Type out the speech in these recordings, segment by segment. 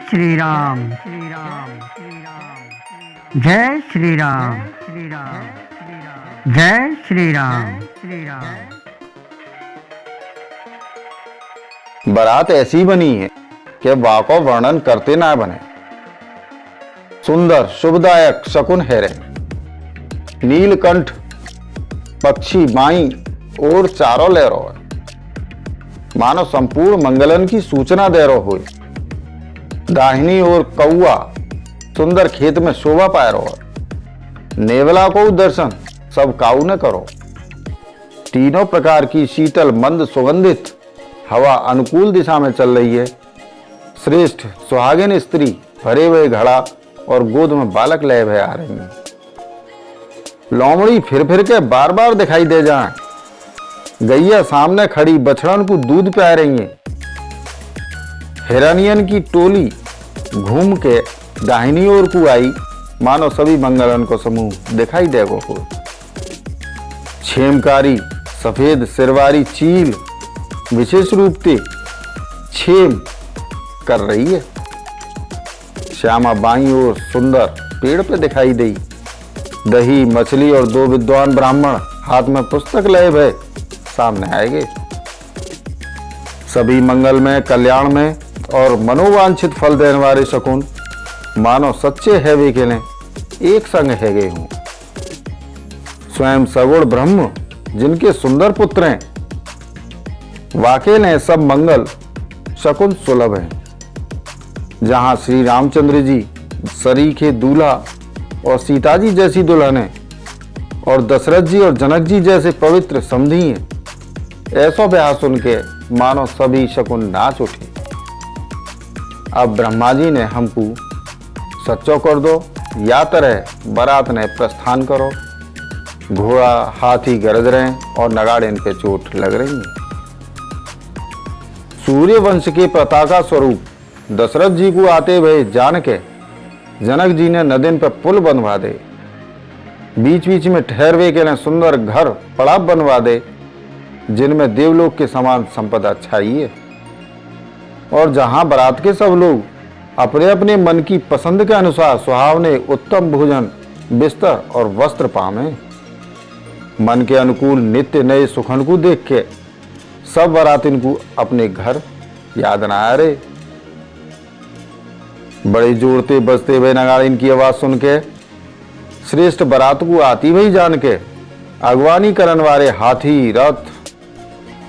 श्री राम, जय श्री राम, जय श्री राम। बारात ऐसी बनी है कि वाको वर्णन करते ना बने। सुंदर शुभदायक शकुन है रे। नीलकंठ पक्षी बाई और चारों ले रो है, मानो संपूर्ण मंगलन की सूचना दे रो हो। दाहिनी ओर कौआ सुंदर खेत में शोभा पाए रो है। नेवला को दर्शन सब काऊ न करो। तीनों प्रकार की शीतल मंद सुगंधित हवा अनुकूल दिशा में चल रही है। श्रेष्ठ सुहागिन स्त्री भरे हुए घड़ा और गोद में बालक ले भय आ रही है। लोमड़ी फिर फिर के बार बार दिखाई दे जाए। गैया सामने खड़ी बछड़न को दूध पिला रही है। हिरनियन की टोली घूम के दाहिनी ओर को आई, मानो सभी मंगलन को समूह दिखाई देगो हो। छेमकारी सफेद सिरवारी चील विशेष रूप से छेम कर रही है। श्यामा बाई और सुंदर पेड़ पे दिखाई दी। दही मछली और दो विद्वान ब्राह्मण हाथ में पुस्तक ले भय सामने आएंगे। सभी मंगल में कल्याण में और मनोवांछित फल देने वाले शकुन मानो सच्चे है वे के लिए एक संग है गए हूं। स्वयं सगुण ब्रह्म जिनके सुंदर पुत्र हैं, वाकई ने सब मंगल शकुन सुलभ है। जहां श्री रामचंद्र जी सरीखे दूल्हा और सीता जी जैसी दुल्हन है और दशरथ जी और जनक जी जैसे पवित्र समधी हैं, ऐसा ब्याह सुन के मानो सभी शकुन नाच उठे। अब ब्रह्मा जी ने हमको सच्चो कर दो, या तरह बारात ने प्रस्थान करो। घोड़ा हाथी गरज रहे और नगाड़े इन पे चोट लग रही है। सूर्य वंश के पताका स्वरूप दशरथ जी को आते हुए जान के जनक जी ने नदीन पर पुल बनवा दे। बीच बीच में ठहरवे के लिए सुंदर घर पड़ाव बनवा दे, जिनमें देवलोक के समान संपदा छाई है। और जहां बारात के सब लोग अपने अपने मन की पसंद के अनुसार सुहावने उत्तम भोजन बिस्तर और वस्त्र पावे। मन के अनुकूल नित्य नए सुखन को देख के सब बारातिन को अपने घर याद ना आ रहे। बड़े जोड़ते बजते हुए नगाड़िन की आवाज सुन के श्रेष्ठ बारात को आती हुई जान के अगवानी करन वाले हाथी रथ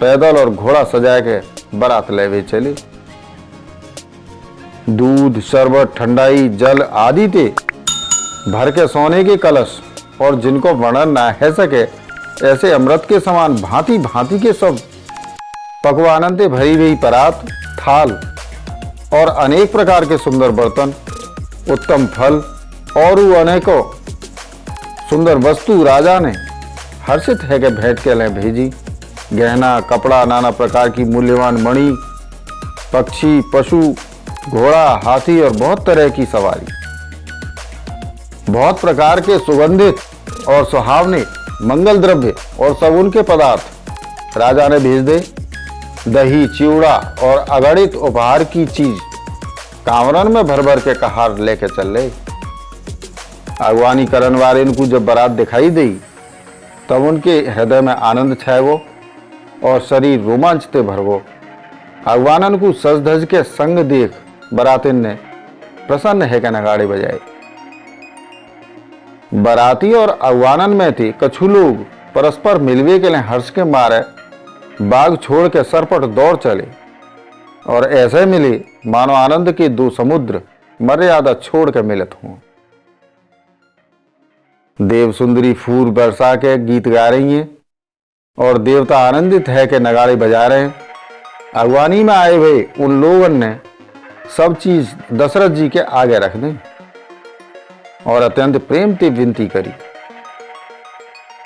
पैदल और घोड़ा सजा के बारात ले हुए चले। दूध शरबत ठंडाई जल आदि ते भर के सोने के कलश और जिनको वर्णन ना है सके ऐसे अमृत के समान भांति भांति के सब पकवानन ते भरी हुई परात थाल और अनेक प्रकार के सुंदर बर्तन उत्तम फल और अनेकों सुंदर वस्तु राजा ने हर्षित है के भेंट के लिए भेजी। गहना कपड़ा नाना प्रकार की मूल्यवान मणि पक्षी पशु घोड़ा हाथी और बहुत तरह की सवारी, बहुत प्रकार के सुगंधित और सुहावने मंगल द्रव्य और सगुन के पदार्थ राजा ने भेज दे। दही चिवड़ा और अगणित उपहार की चीज कांवरन में भर भर के कहार लेके चल रहे। अगवानी करन वाले इनको जब बारात दिखाई दी तब उनके हृदय में आनंद छाएगो और शरीर रोमांचते भरगो। अगवानन को सज धज के संग देख बारातिन ने प्रसन्न है के नगाड़े बजाए। बाराती और अगवानन में थे कछु लोग परस्पर मिलवे के लिए हर्ष के मारे बाग छोड़ के सरपट दौड़ चले और ऐसे मिले मानो आनंद के दो समुद्र मर्यादा छोड़ के मिलित हों। देव सुंदरी फूल बरसा के गीत गा रही हैं और देवता आनंदित है के नगाड़े बजा रहे हैं। अगवानी में आए हुए उन लोगों ने सब चीज दशरथ जी के आगे रख दी और अत्यंत प्रेम से विनती करी।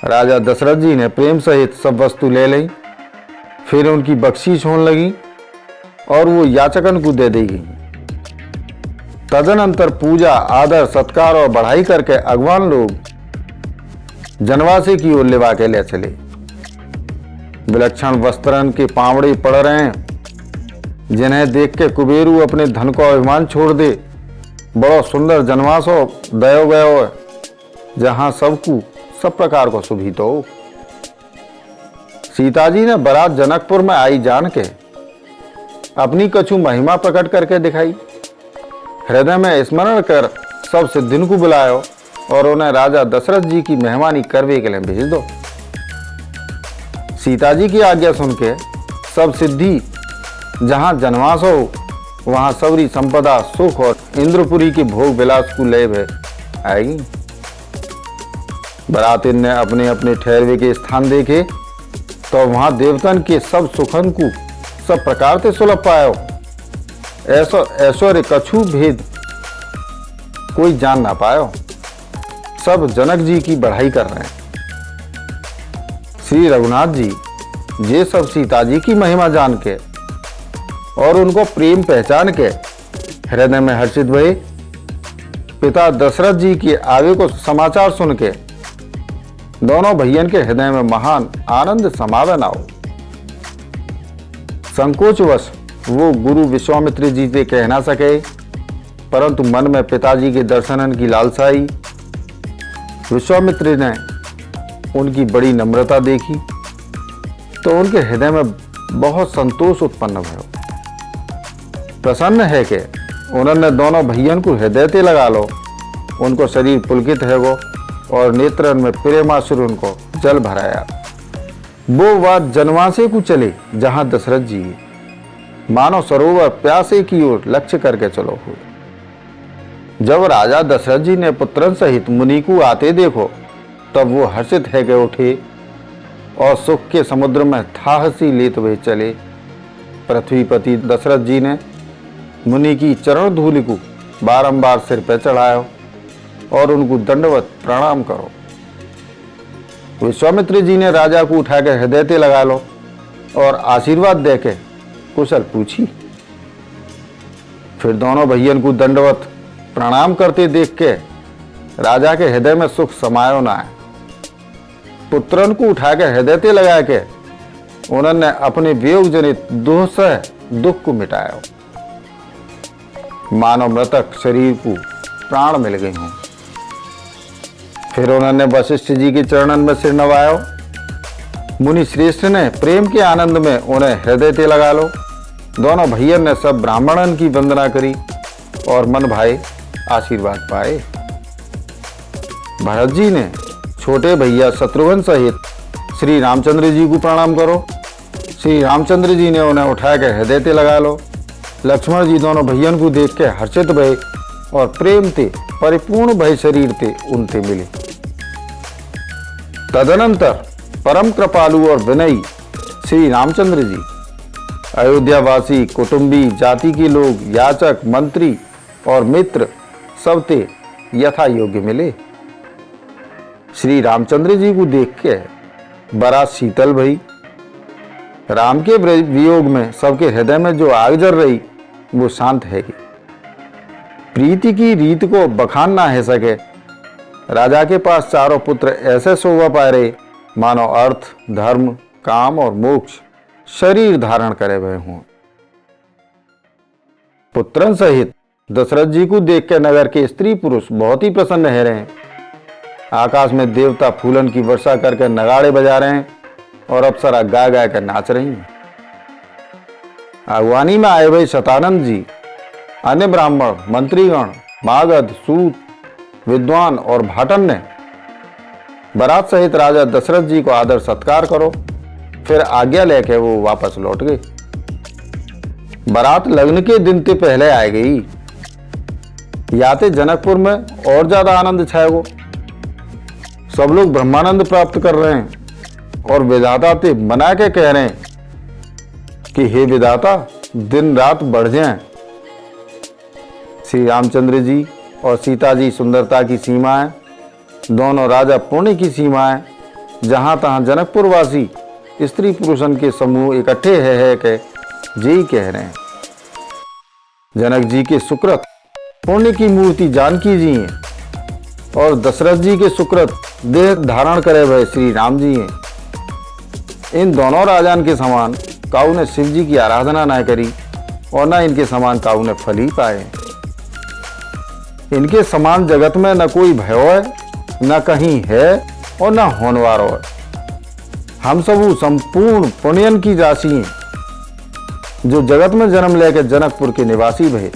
राजा दशरथ जी ने प्रेम सहित सब वस्तु ले ली। फिर उनकी बख्शीश होने लगी और वो याचकन को दे दी गई। तदनंतर पूजा आदर सत्कार और बढ़ाई करके अगवान लोग जनवासी की ओर लेवा के ले चले। विलक्षण वस्त्रन के पावड़े पड़ रहे हैं। जिन्हें देख के कुबेरू अपने धन को अभिमान छोड़ दे। बड़ो सुंदर जनवास हो दयो गयो, जहां सबको सब प्रकार को सुभित हो। सीता जी ने बारात जनकपुर में आई जान के अपनी कछु महिमा प्रकट करके दिखाई। हृदय में स्मरण कर सब सिद्धिन को बुलायो और उन्हें राजा दशरथ जी की मेहमानी करवे के लिए भेज दो। सीता जी की आज्ञा सुन के सब सिद्धि जहां जनवास हो वहां सबरी संपदा सुख और इंद्रपुरी के भोग विलास को ले भे आएगी। बरातिन ने अपने अपने ठहरवे के स्थान देखे तो वहां देवतन के सब सुखन को सब प्रकार से सुलभ पायो। ऐश्वर्य कछु भेद कोई जान ना पायो। सब जनक जी की बढ़ाई कर रहे हैं। श्री रघुनाथ जी ये सब सीता जी की महिमा जान के और उनको प्रेम पहचान के हृदय में हर्षित हुए। पिता दशरथ जी के आगे को समाचार सुन के दोनों भैयन के हृदय में महान आनंद समावन आओ। संकोचवश वो गुरु विश्वामित्र जी से कह ना सके, परंतु मन में पिताजी के दर्शनन की लालसा आई। विश्वामित्र ने उनकी बड़ी नम्रता देखी तो उनके हृदय में बहुत संतोष उत्पन्न भयो। प्रसन्न है कि उन्होंने दोनों भैयन को हृदय ते लगा लो। उनको शरीर पुलकित है वो और नेत्रन में प्रेमाश्रु उनको जल भराया। वो बात जनवासे को चले जहां दशरथ जी मानो सरोवर प्यासे की ओर लक्ष्य करके चलो हो। जब राजा दशरथ जी ने पुत्रन सहित मुनि को आते देखो तब वो हर्षित है के उठे और सुख के समुद्र में थाहसी लेते हुए चले। पृथ्वीपति दशरथ जी ने मुनि की चरण धूलि को बारंबार सिर पर चढ़ायो और उनको दंडवत प्रणाम करो। विश्वामित्र जी ने राजा को उठा के हृदय ते लगा लो और आशीर्वाद दे के कुशल पूछी। फिर दोनों भैयन को दंडवत प्रणाम करते देख के राजा के हृदय में सुख समायो ना है। पुत्रन को उठा के हृदय ते लगा के उन्होंने अपने वियोग जनित दुख को मिटाया। मानो मृतक शरीर को प्राण मिल गए हों। फिर उन्होंने वशिष्ठ जी के चरणन में सिर नवायो। मुनि श्रेष्ठ ने प्रेम के आनंद में उन्हें हृदय ते लगा लो। दोनों भैयन ने सब ब्राह्मणन की वंदना करी और मन भाए आशीर्वाद पाए। भरत जी ने छोटे भैया शत्रुघ्न सहित श्री रामचंद्र जी को प्रणाम करो। श्री रामचंद्र जी ने उन्हें उठा के हृदय ते लगा लो। लक्ष्मण जी दोनों भैयन को देख के हर्षित भये और प्रेम ते परिपूर्ण भय शरीर ते उनते मिले। तदनंतर परम कृपालु और विनयी श्री रामचंद्र जी अयोध्यावासी कुटुंबी जाति के लोग याचक मंत्री और मित्र सब ते यथा योग्य मिले। श्री रामचंद्र जी को देख के बड़ा शीतल भई। राम के वियोग में सबके हृदय में जो आग जल रही वो शांत है। प्रीति की रीत को बखान ना है सके। राजा के पास चारों पुत्र ऐसे शोभा पाए रहे मानो अर्थ धर्म काम और मोक्ष शरीर धारण करे हुए हों। पुत्रन सहित दशरथ जी को देख के नगर के स्त्री पुरुष बहुत ही प्रसन्न है रहे। आकाश में देवता फूलन की वर्षा करके नगाड़े बजा रहे हैं और अप्सरा गा गा कर नाच रही हैं। अगवानी में आए हुए शतानंद जी अन्य ब्राह्मण मंत्रीगण मागध सूत विद्वान और भाटन ने बारात सहित राजा दशरथ जी को आदर सत्कार करो। फिर आज्ञा लेके वो वापस लौट गए। बारात लगन के दिन ते पहले आ गई। याते जनकपुर में और ज्यादा आनंद छाएगो। सब लोग ब्रह्मानंद प्राप्त कर रहे हैं और विधाता ते मना के कह रहे हैं कि हे विधाता दिन रात बढ़ जाएं। श्री रामचंद्र जी और सीता जी सुंदरता की सीमाएं, दोनों राजा पुण्य की सीमाएं, जहां तहां जनकपुर वासी स्त्री पुरुषन के समूह इकट्ठे है के जी कह रहे हैं। जनक जी के सुकृत पुण्य की मूर्ति जानकी जी हैं और दशरथ जी के सुकृत देह धारण करे हुए श्री राम जी हैं। इन दोनों राजान के समान काऊ ने शिव जी की आराधना न करी और न इनके समान काऊ ने फल ही पाए। इनके समान जगत में न कोई भयो है, न कहीं है और न होने वालो है। हम सब संपूर्ण पुण्यन की राशि हैं जो जगत में जन्म लेकर जनकपुर के निवासी भये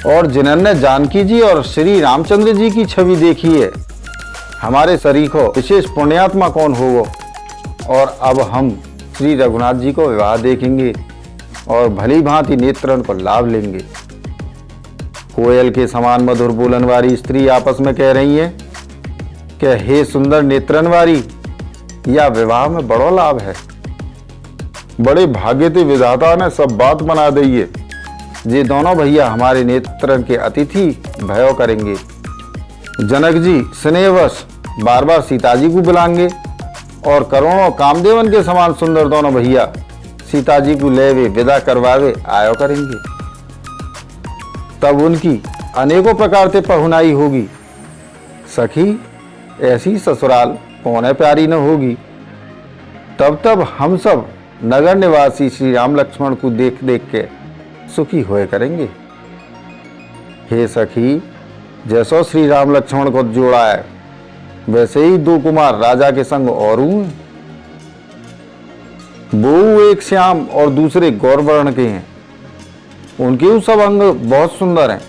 और जिन्होंने जानकी जी और श्री रामचंद्र जी की छवि देखी है। हमारे सरीखों विशेष पुण्यात्मा कौन होगा। और अब हम श्री रघुनाथ जी को विवाह देखेंगे और भली भांति नेत्रन को लाभ लेंगे। कोयल के समान मधुर बोलन वाली स्त्री आपस में कह रही है कि हे सुंदर नेत्रन वाली, या विवाह में बड़ो लाभ है। बड़े भाग्य ते विधाता ने सब बात बना दी है। ये दोनों भैया हमारे नेत्रन के अतिथि भयो करेंगे। जनक जी स्नेहवश बार बार सीता जी को बुलाएंगे और करोड़ों कामदेवन के समान सुंदर दोनों भैया सीता जी को लेवे विदा करवावे आयो करेंगे। तब उनकी अनेकों प्रकार से पहुनाई होगी। सखी ऐसी ससुराल कौन है प्यारी न होगी। तब हम सब नगर निवासी श्री राम लक्ष्मण को देख देख के सुखी होए करेंगे। हे सखी, जैसो श्री राम लक्ष्मण को जोड़ा है वैसे ही दो कुमार राजा के संग और हैं। वो एक श्याम और दूसरे गौरवर्ण के हैं। उनके सब अंग बहुत सुंदर हैं।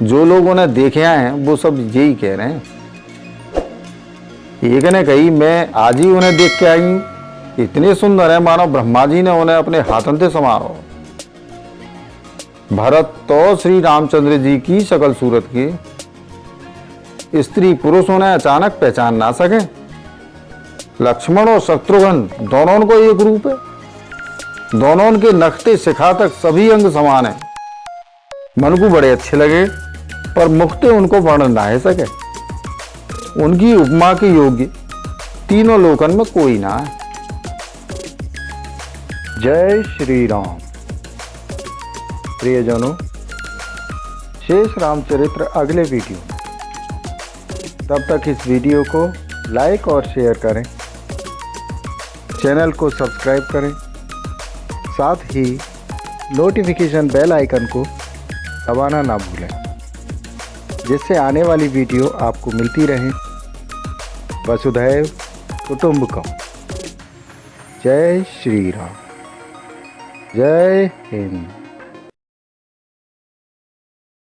जो लोग उन्हें देखे आए हैं वो सब यही कह रहे हैं। एक ने कही, मैं आज ही उन्हें देख के आई हूं। इतने सुंदर है मानो ब्रह्मा जी ने उन्हें अपने हाथों से समारो। भरत तो श्री रामचंद्र जी की शकल सूरत के स्त्री पुरुष उन्हें अचानक पहचान ना सके। लक्ष्मण और शत्रुघ्न दोनों को एक रूप है। दोनों के नखते शिखा तक सभी अंग समान है। मन को बड़े अच्छे लगे पर मुखते उनको वर्णन ना है सके। उनकी उपमा के योग्य तीनों लोकन में कोई ना है। जय श्री राम। प्रियजनों, शेष रामचरित्र अगले वीडियो। तब तक इस वीडियो को लाइक और शेयर करें, चैनल को सब्सक्राइब करें, साथ ही नोटिफिकेशन बेल आइकन को दबाना ना भूलें, जिससे आने वाली वीडियो आपको मिलती रहे। वसुधैव कुटुंबकम। जय श्री राम। जय हिंद।